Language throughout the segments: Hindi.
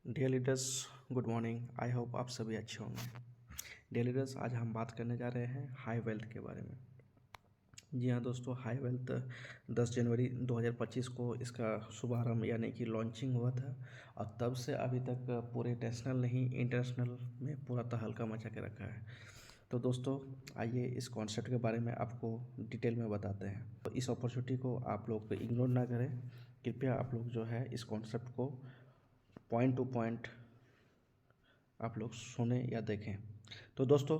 Dear leaders, good morning. I hope आप सभी अच्छे होंगे। डियर लीडर्स, आज हम बात करने जा रहे हैं हाई वेल्थ के बारे में। जी हाँ दोस्तों, हाई वेल्थ 10 जनवरी 2025 को इसका शुभारंभ यानी कि लॉन्चिंग हुआ था और तब से अभी तक पूरे नेशनल नहीं इंटरनेशनल में पूरा तहलका मचा के रखा है। तो दोस्तों, आइए इस कॉन्सेप्ट के बारे में आपको डिटेल में बताते हैं। तो इस अपॉर्चुनिटी को आप लोग इग्नोर ना करें। कृपया आप लोग जो है इस कॉन्सेप्ट को पॉइंट टू पॉइंट आप लोग सुने या देखें। तो दोस्तों,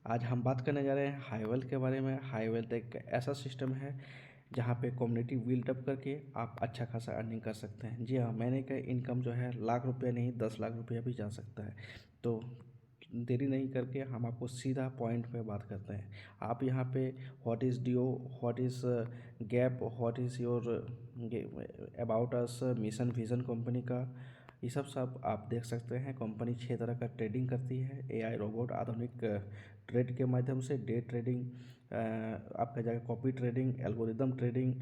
आज हम बात करने जा रहे हैं हाई वेल्थ के बारे में। हाई वेल्थ एक ऐसा सिस्टम है जहाँ पे कम्युनिटी बिल्डअप करके आप अच्छा खासा अर्निंग कर सकते हैं। जी हाँ, महीने का इनकम जो है लाख रुपया नहीं 10 लाख रुपया भी जा सकता है। तो देरी नहीं करके हम आपको सीधा पॉइंट पे बात करते हैं। आप यहाँ पे व्हाट इज़ डिओ, what is gap, what is your about us, mission vision company का, ये सब आप देख सकते हैं। कंपनी 6 तरह का ट्रेडिंग करती है। एआई रोबोट, आधुनिक ट्रेड के माध्यम से डे ट्रेडिंग, आपका जाएगा कॉपी ट्रेडिंग, एल्गोरिदम ट्रेडिंग।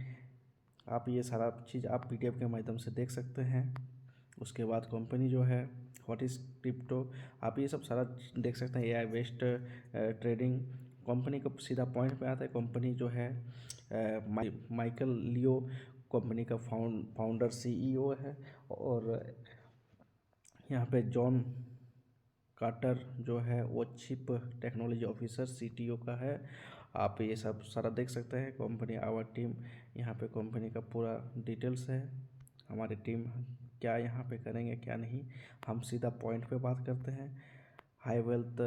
आप ये सारा चीज़ आप पीडीएफ के माध्यम से देख सकते हैं। उसके बाद कंपनी जो है व्हाट इज़ क्रिप्टो, आप ये सब सारा देख सकते हैं। एआई बेस्ड ट्रेडिंग, कंपनी का सीधा पॉइंट पे आता है। कंपनी जो है माइकल लियो कंपनी का फाउंडर सीईओ है और यहाँ पे जॉन कार्टर जो है वो चीफ टेक्नोलॉजी ऑफिसर सीटीओ का है। आप ये सब सारा देख सकते हैं। कंपनी आवर टीम, यहाँ पे कंपनी का पूरा डिटेल्स है। हमारी टीम क्या यहाँ पे करेंगे क्या नहीं, हम सीधा पॉइंट पे बात करते हैं। हाई वेल्थ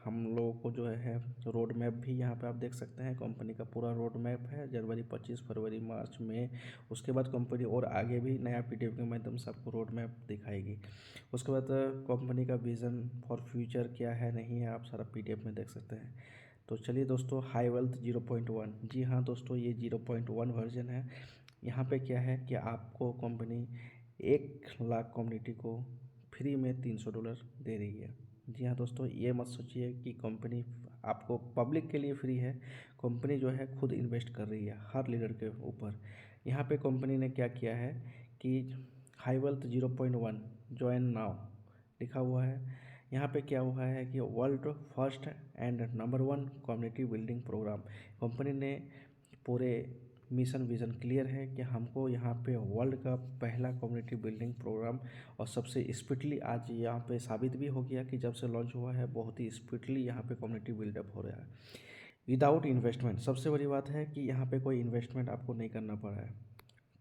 हम लोगों को जो है रोड मैप भी यहाँ पे आप देख सकते हैं। कंपनी का पूरा रोड मैप है, जनवरी 25, फरवरी, मार्च में। उसके बाद कंपनी और आगे भी नया पीडीएफ के माध्यम से आपको रोड मैप दिखाएगी। उसके बाद कंपनी का विज़न फॉर फ्यूचर क्या है नहीं है, आप सारा पीडीएफ में देख सकते हैं। तो चलिए दोस्तों, हाई वेल्थ 0.1, जी हाँ दोस्तों, ये 0.1 वर्जन है। यहाँ पे क्या है कि आपको कंपनी 1 लाख कम्युनिटी को फ्री में $300 दे रही है। जी हाँ दोस्तों, ये मत सोचिए कि कंपनी आपको पब्लिक के लिए फ्री है। कंपनी जो है खुद इन्वेस्ट कर रही है हर लीडर के ऊपर। यहाँ पे कंपनी ने क्या किया है कि हाई वेल्थ 0.1 ज्वाइन नाउ लिखा हुआ है। यहाँ पे क्या हुआ है कि world first and number 1 community building program. Company ने पूरे मिशन विज़न क्लियर है कि हमको यहाँ पे वर्ल्ड का पहला कम्युनिटी बिल्डिंग प्रोग्राम, और सबसे स्पीडली आज यहाँ पे साबित भी हो गया कि जब से लॉन्च हुआ है बहुत ही स्पीडली यहाँ पे कम्युनिटी बिल्डअप हो रहा है विदाउट इन्वेस्टमेंट। सबसे बड़ी बात है कि यहाँ पे कोई इन्वेस्टमेंट आपको नहीं करना पड़ा है,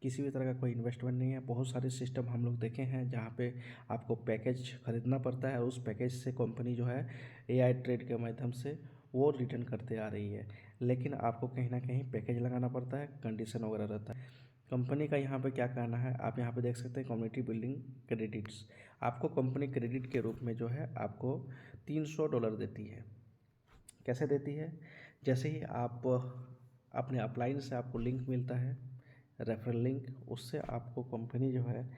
किसी भी तरह का कोई इन्वेस्टमेंट नहीं है। बहुत सारे सिस्टम हम लोग देखे हैं जहाँ पे आपको पैकेज खरीदना पड़ता है और उस पैकेज से कंपनी जो है एआई ट्रेड के माध्यम से वो रिटर्न करते आ रही है, लेकिन आपको कहीं ना कहीं पैकेज लगाना पड़ता है, कंडीशन वगैरह रहता है। कंपनी का यहाँ पे क्या कहना है, आप यहाँ पे देख सकते हैं कम्युनिटी बिल्डिंग क्रेडिट्स। आपको कंपनी क्रेडिट के रूप में जो है आपको $300 देती है। कैसे देती है? जैसे ही आप अपने अपलाइन से आपको लिंक मिलता है, रेफरल लिंक, उससे आपको कंपनी जो है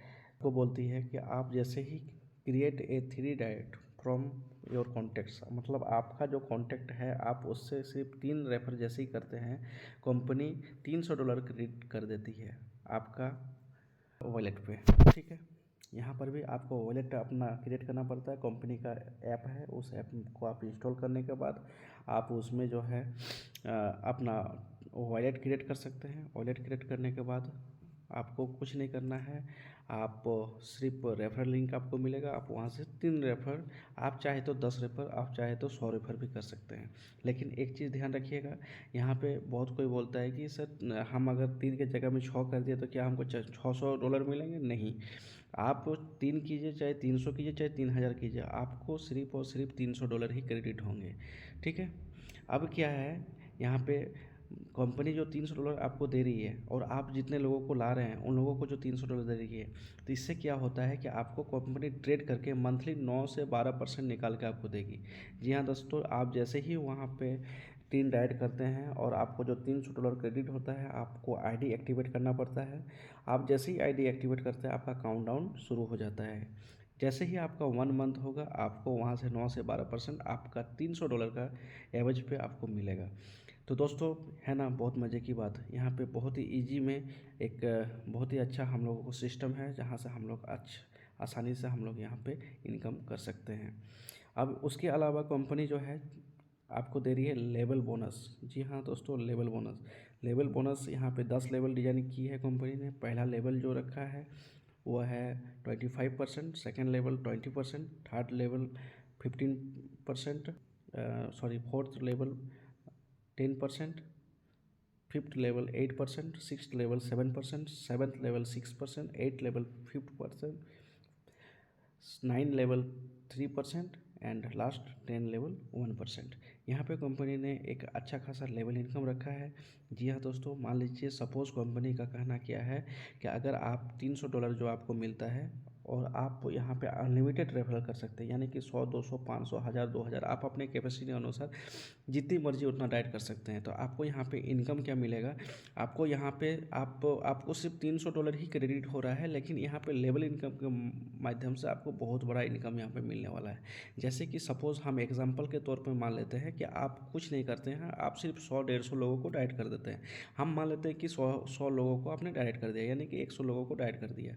वो बोलती है कि आप जैसे ही create a 3 direct from your contacts, मतलब आपका जो कॉन्टैक्ट है आप उससे सिर्फ 3 रेफर जैसे ही करते हैं, कंपनी $300 क्रेडिट कर देती है आपका वॉलेट पे। ठीक है, यहाँ पर भी आपको वॉलेट अपना क्रिएट करना पड़ता है। कंपनी का ऐप है, उस ऐप को आप इंस्टॉल करने के बाद आप उसमें जो है अपना वॉलेट क्रिएट कर सकते हैं। वॉलेट क्रिएट करने के बाद आपको कुछ नहीं करना है, आप सिर्फ रेफरल लिंक आपको मिलेगा, आप वहाँ से 3 रेफर, आप चाहे तो 10 रेफर, आप चाहे तो 100 रेफर भी कर सकते हैं। लेकिन एक चीज़ ध्यान रखिएगा, यहाँ पे बहुत कोई बोलता है कि सर हम अगर 3 की जगह में 6 कर दिए तो क्या हमको $600 मिलेंगे? नहीं, आप 3 कीजिए, चाहे 300 कीजिए, चाहे 3000 कीजिए, आपको सिर्फ और सिर्फ $300 ही क्रेडिट होंगे। ठीक है, अब क्या है, यहाँ पे कंपनी जो $300 आपको दे रही है और आप जितने लोगों को ला रहे हैं उन लोगों को जो $300 दे रही है, तो इससे क्या होता है कि आपको कंपनी ट्रेड करके मंथली 9 से 12% निकाल के आपको देगी। जी हाँ दोस्तों, आप जैसे ही वहाँ पे 3 ऐड करते हैं और आपको जो $300 क्रेडिट होता है, आपको आईडी एक्टिवेट करना पड़ता है। आप जैसे ही आईडी एक्टिवेट करते हैं आपका काउंटडाउन शुरू हो जाता है। जैसे ही आपका 1 मंथ होगा, आपको वहाँ से 9 से 12% आपका $300 का एवरेज पे आपको मिलेगा। तो दोस्तों, है ना बहुत मज़े की बात, यहाँ पे बहुत ही इजी में एक बहुत ही अच्छा हम लोगों को सिस्टम है जहाँ से हम लोग आसानी से हम लोग यहाँ पे इनकम कर सकते हैं। अब उसके अलावा कंपनी जो है आपको दे रही है लेवल बोनस। जी हाँ दोस्तों, लेवल बोनस यहाँ पे 10 लेवल डिजाइन की है कंपनी ने। पहला लेवल जो रखा है वो है 25%, second level 20%, third level 15%, fourth level 10%, fifth level 8%, sixth level 7%, seventh level 6%, eight level 5%, 9 level 3% and last 10 level 1%। यहाँ पे कंपनी ने एक अच्छा खासा लेवल इनकम रखा है। जी हाँ दोस्तों, मान लीजिए सपोज़ कंपनी का कहना क्या है कि अगर आप $300 जो आपको मिलता है और आप यहाँ पे अनलिमिटेड रेफरल कर सकते हैं, यानी कि 100, 200, 500, 1000, 2000 आप अपने कैपेसिटी के अनुसार जितनी मर्जी उतना डाइट कर सकते हैं। तो आपको यहाँ पे इनकम क्या मिलेगा, आपको यहाँ पे आपको सिर्फ $300 ही क्रेडिट हो रहा है, लेकिन यहाँ पे लेवल इनकम के माध्यम से आपको बहुत बड़ा इनकम यहाँ पे मिलने वाला है। जैसे कि सपोज़ हम एग्जांपल के तौर पे मान लेते हैं कि आप कुछ नहीं करते हैं, आप सिर्फ 100-150 लोगों को डाइट कर देते हैं। हम मान लेते हैं कि 100 लोगों को आपने डाइट कर दिया, यानी कि 100 लोगों को डाइट कर दिया।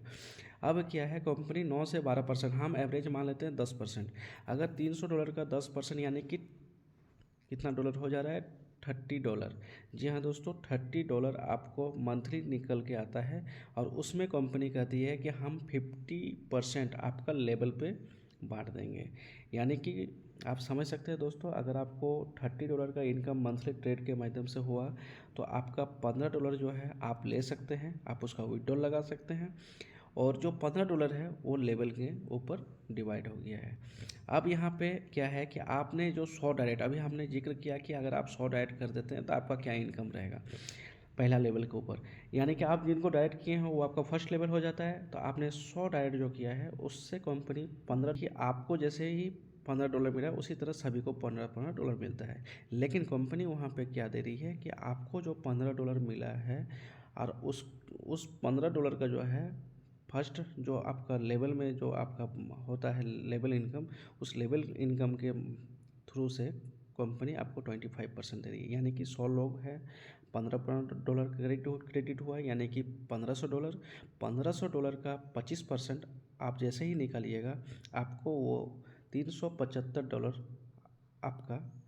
अब क्या है, कंपनी 9 से 12%, हम एवरेज मान लेते हैं 10%। अगर $300 का 10% यानी कि कितना डॉलर हो जा रहा है, $30। जी हाँ दोस्तों, $30 आपको मंथली निकल के आता है। और उसमें कंपनी कहती है कि हम 50% आपका लेवल पे बांट देंगे। यानी कि आप समझ सकते हैं दोस्तों, अगर आपको $30 का इनकम मंथली ट्रेड के माध्यम से हुआ तो आपका $15 जो है आप ले सकते हैं, आप उसका विड्रॉल लगा सकते हैं, और जो $15 है वो लेवल के ऊपर डिवाइड हो गया है। अब यहाँ पे क्या है कि आपने जो 100 डायरेक्ट, अभी हमने जिक्र किया कि अगर आप 100 डायरेक्ट कर देते हैं तो आपका क्या इनकम रहेगा पहला लेवल के ऊपर, यानी कि आप जिनको डायरेक्ट किए हैं वो आपका फर्स्ट लेवल हो जाता है। तो आपने 100 डायरेक्ट जो किया है उससे कंपनी 15 की, आपको जैसे ही $15 मिला उसी तरह सभी को $15 मिलता है। लेकिन कंपनी वहाँ पे क्या दे रही है कि आपको जो $15 मिला है और उस $15 का जो है फर्स्ट जो आपका लेवल में जो आपका होता है लेवल इनकम, उस लेवल इनकम के थ्रू से कंपनी आपको 25% दे रही है। यानी कि 100 लोग हैं, $15 क्रेडिट हुआ, यानी कि $1500। $1500 का 25% आप जैसे ही निकालिएगा आपको वो $375 आपका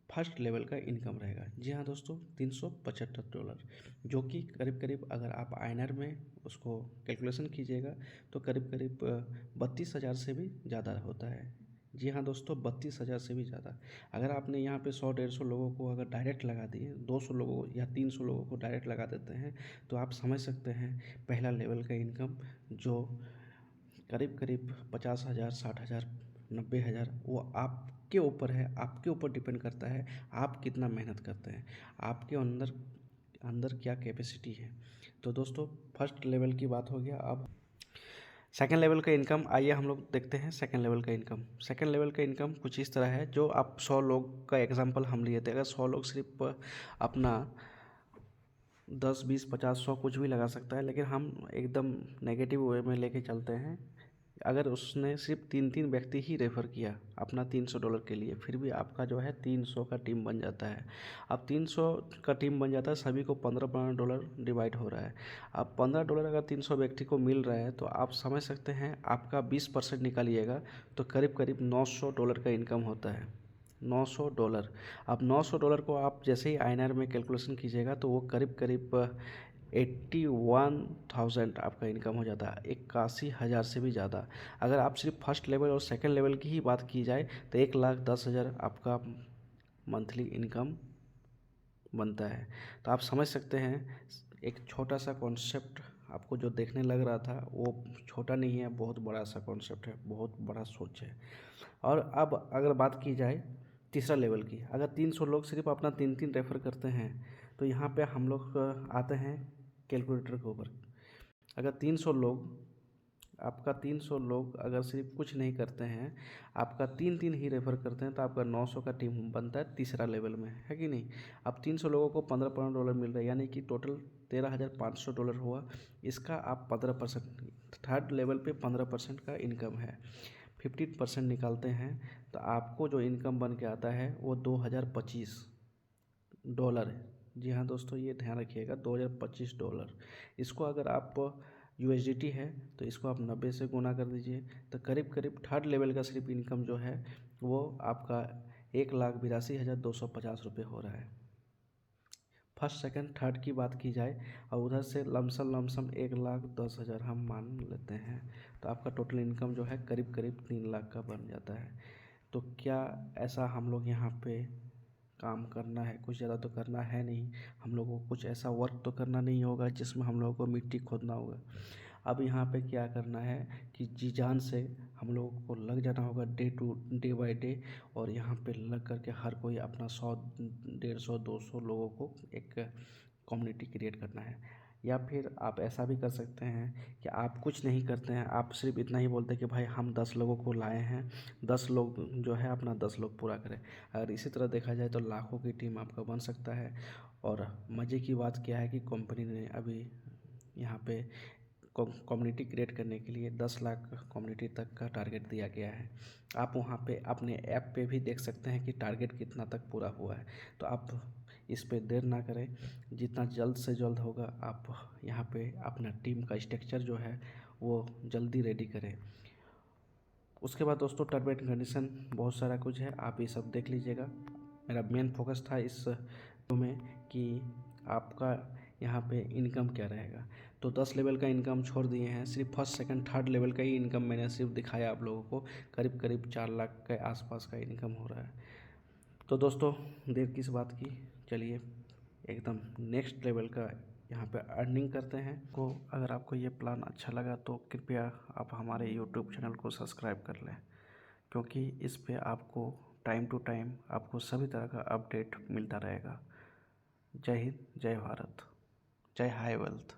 फर्स्ट लेवल का इनकम रहेगा। जी हाँ दोस्तों, $375, जो कि करीब करीब अगर आप आईएनआर में उसको कैलकुलेशन कीजिएगा तो करीब करीब 32,000 से भी ज़्यादा होता है। जी हाँ दोस्तों, 32,000 से भी ज़्यादा। अगर आपने यहाँ पे 100-150 लोगों को अगर डायरेक्ट लगा दिए, 200 लोगों या 300 लोगों को डायरेक्ट लगा देते हैं, तो आप समझ सकते हैं पहला लेवल का इनकम जो करीब करीब 50,000, 60,000, 90,000, वो आपके ऊपर है, आपके ऊपर डिपेंड करता है आप कितना मेहनत करते हैं, आपके अंदर अंदर क्या कैपेसिटी है। तो दोस्तों, फर्स्ट लेवल की बात हो गया। अब सेकेंड लेवल का इनकम, आइए हम लोग देखते हैं सेकेंड लेवल का इनकम। सेकेंड लेवल का इनकम कुछ इस तरह है, जो आप 100 लोग का एग्जांपल हम लिए थे, अगर 100 लोग सिर्फ अपना 10, 20, 50, 100 कुछ भी लगा सकता है, लेकिन हम एकदम नेगेटिव वे में लेके चलते हैं। अगर उसने सिर्फ 3 व्यक्ति ही रेफ़र किया अपना $300 के लिए, फिर भी आपका जो है 300 का टीम बन जाता है। अब 300 का टीम बन जाता है, सभी को $15 डिवाइड हो रहा है। अब $15 अगर 300 व्यक्ति को मिल रहा है तो आप समझ सकते हैं आपका 20% निकालिएगा तो करीब करीब $900 का इनकम होता है। $900। अब $900 को आप जैसे ही आईएनआर में कैलकुलेशन कीजिएगा तो वो करीब करीब 81,000 आपका इनकम हो जाता है, 81,000 से भी ज़्यादा। अगर आप सिर्फ फर्स्ट लेवल और सेकंड लेवल की ही बात की जाए तो 1,10,000 आपका मंथली इनकम बनता है। तो आप समझ सकते हैं एक छोटा सा कॉन्सेप्ट आपको जो देखने लग रहा था वो छोटा नहीं है, बहुत बड़ा सा कॉन्सेप्ट है, बहुत बड़ा सोच है। और अब अगर बात की जाए तीसरा लेवल की, अगर 300 लोग सिर्फ अपना 3 रेफ़र करते हैं तो यहाँ पे हम लोग आते हैं कैलकुलेटर के ऊपर। अगर 300 लोग, आपका 300 लोग अगर सिर्फ कुछ नहीं करते हैं, आपका 3 ही रेफ़र करते हैं, तो आपका 900 का टीम बनता है तीसरा लेवल में, है कि नहीं। अब 300 लोगों को $15 मिल रहा है, यानी कि टोटल $13,500 हुआ। इसका आप 15%, थर्ड लेवल पे 15% का इनकम है, 15% निकालते हैं तो आपको जो इनकम बन के आता है वो $2,025 है। जी हाँ दोस्तों, ये ध्यान रखिएगा, $2,025। इसको अगर आप USDT है, तो इसको आप 90 से गुना कर दीजिए, तो करीब करीब थर्ड लेवल का सिर्फ इनकम जो है वो आपका 1,82,250 रुपये हो रहा है। फर्स्ट सेकंड थर्ड की बात की जाए और उधर से लमसम 1,10,000 हम मान लेते हैं, तो आपका टोटल इनकम जो है करीब करीब 3 लाख का बन जाता है। तो क्या ऐसा हम लोग यहाँ पे काम करना है? कुछ ज़्यादा तो करना है नहीं, हम लोगों को कुछ ऐसा वर्क तो करना नहीं होगा जिसमें हम लोगों को मिट्टी खोदना होगा। अब यहाँ पे क्या करना है कि जी जान से हम लोगों को लग जाना होगा डे बाय डे, और यहाँ पे लग करके हर कोई अपना 100, 150, 200 लोगों को एक कम्युनिटी क्रिएट करना है। या फिर आप ऐसा भी कर सकते हैं कि आप कुछ नहीं करते हैं, आप सिर्फ इतना ही बोलते हैं कि भाई हम 10 लोगों को लाए हैं, 10 लोग जो है अपना 10 लोग पूरा करें। अगर इसी तरह देखा जाए तो लाखों की टीम आपका बन सकता है। और मज़े की बात क्या है कि कंपनी ने अभी यहाँ पे कम्युनिटी क्रिएट करने के लिए 10 लाख कम्युनिटी तक का टारगेट दिया गया है। आप वहाँ पे अपने ऐप पे भी देख सकते हैं कि टारगेट कितना तक पूरा हुआ है। तो आप इस पे देर ना करें, जितना जल्द से जल्द होगा आप यहाँ पे अपना टीम का स्ट्रक्चर जो है वो जल्दी रेडी करें। उसके बाद दोस्तों टर्म एंड कंडीशन बहुत सारा कुछ है, आप ये सब देख लीजिएगा। मेरा मेन फोकस था इस में कि आपका यहाँ पे इनकम क्या रहेगा। तो 10 लेवल का इनकम छोड़ दिए हैं, सिर्फ फर्स्ट सेकंड थर्ड लेवल का ही इनकम मैंने सिर्फ दिखाया आप लोगों को। करीब करीब 4 लाख के आसपास का इनकम हो रहा है। तो दोस्तों देर किस बात की, चलिए एकदम नेक्स्ट लेवल का यहाँ पे अर्निंग करते हैं। को अगर आपको ये प्लान अच्छा लगा तो कृपया आप हमारे यूट्यूब चैनल को सब्सक्राइब कर लें, क्योंकि इस पे आपको टाइम टू टाइम आपको सभी तरह का अपडेट मिलता रहेगा। जय हिंद, जय भारत, जय हाई वेल्थ।